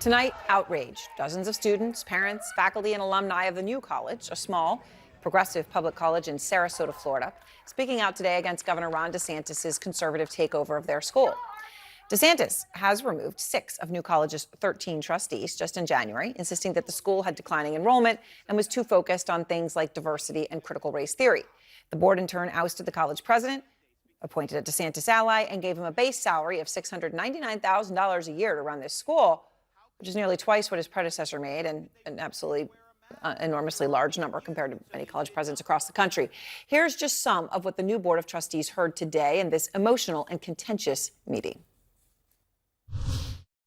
Tonight, outrage. Dozens of students, parents, faculty, and alumni of the new college, a small, progressive public college in Sarasota, Florida, speaking out today against Governor Ron DeSantis' conservative takeover of their school. DeSantis has removed 6 of New College's 13 trustees just in January, insisting that the school had declining enrollment and was too focused on things like diversity and critical race theory. The board in turn ousted the college president, appointed a DeSantis ally, and gave him a base salary of $699,000 a year to run this school, which is nearly twice what his predecessor made, and an absolutely enormously large number compared to many college presidents across the country. Here's just some of what the new Board of Trustees heard today in this emotional and contentious meeting.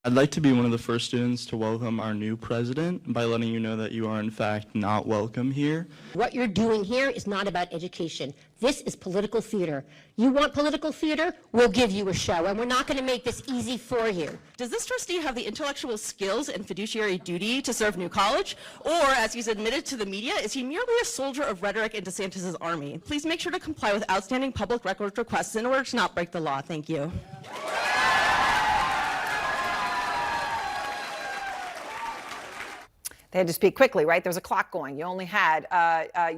I'd like to be one of the first students to welcome our new president by letting you know that you are in fact not welcome here. What you're doing here is not about education. This is political theater. You want political theater? We'll give you a show, and we're not going to make this easy for you. Does this trustee have the intellectual skills and fiduciary duty to serve New College? Or, as he's admitted to the media, is he merely a soldier of rhetoric in DeSantis' army? Please make sure to comply with outstanding public records requests in order to not break the law. Thank you. They had to speak quickly, right? There was a clock going. You only had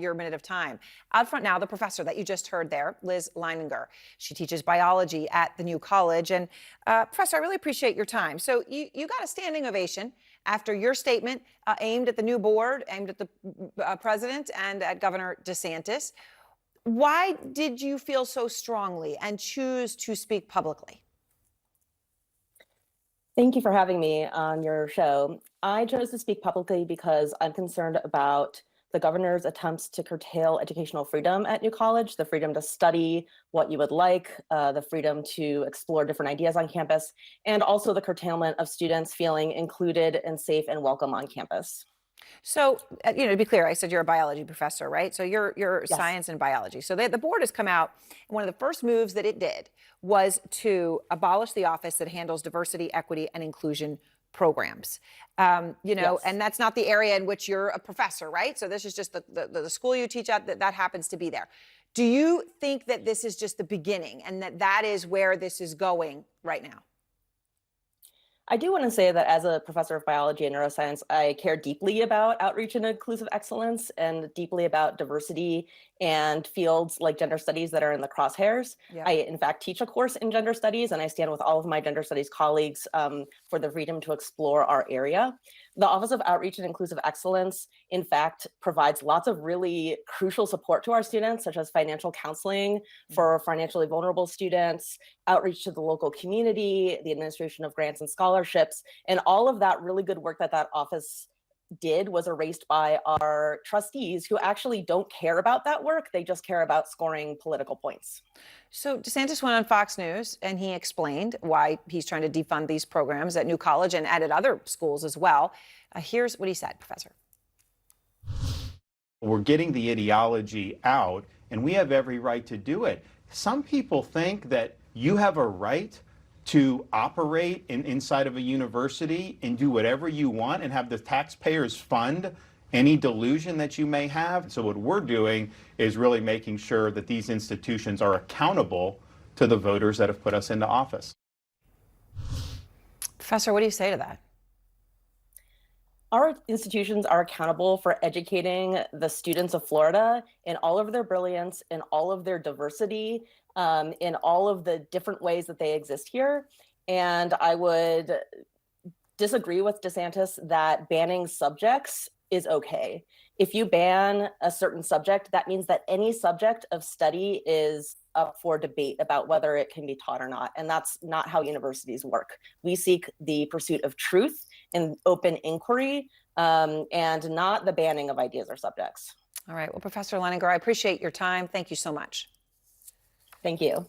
your minute of time. Out front now, the professor that you just heard there, Liz Leininger. She teaches biology at the new college. And Professor, I really appreciate your time. So you got a standing ovation after your statement aimed at the new board, aimed at the president and at Governor DeSantis. Why did you feel so strongly and choose to speak publicly? Thank you for having me on your show. I chose to speak publicly because I'm concerned about the governor's attempts to curtail educational freedom at New College, the freedom to study what you would like, the freedom to explore different ideas on campus, and also the curtailment of students feeling included and safe and welcome on campus. So, to be clear, I said you're a biology professor, right? So you're Yes. science and biology. So the board has come out, and one of the first moves that it did was to abolish the office that handles diversity, equity, and inclusion programs. Yes. And that's not the area in which you're a professor, right? So this is just the school you teach at, that happens to be there. Do you think that this is just the beginning and that is where this is going right now? I do want to say that as a professor of biology and neuroscience, I care deeply about outreach and inclusive excellence and deeply about diversity and fields like gender studies that are in the crosshairs. Yeah. I, in fact, teach a course in gender studies, and I stand with all of my gender studies colleagues for the freedom to explore our area. The Office of Outreach and Inclusive Excellence, in fact, provides lots of really crucial support to our students, such as financial counseling for financially vulnerable students, outreach to the local community, the administration of grants and scholarships, and all of that really good work that office did was erased by our trustees who actually don't care about that work. They just care about scoring political points. So DeSantis went on Fox News and he explained why he's trying to defund these programs at New College and at other schools as well. Here's what he said, Professor. We're getting the ideology out, and we have every right to do it. Some people think that you have a right to operate inside of a university and do whatever you want and have the taxpayers fund any delusion that you may have. So what we're doing is really making sure that these institutions are accountable to the voters that have put us into office. Professor, what do you say to that? Our institutions are accountable for educating the students of Florida in all of their brilliance, in all of their diversity, in all of the different ways that they exist here. And I would disagree with DeSantis that banning subjects is okay. If you ban a certain subject, that means that any subject of study is up for debate about whether it can be taught or not. And that's not how universities work. We seek the pursuit of truth and open inquiry, and not the banning of ideas or subjects. All right. Well, Professor Leininger, I appreciate your time. Thank you so much. Thank you.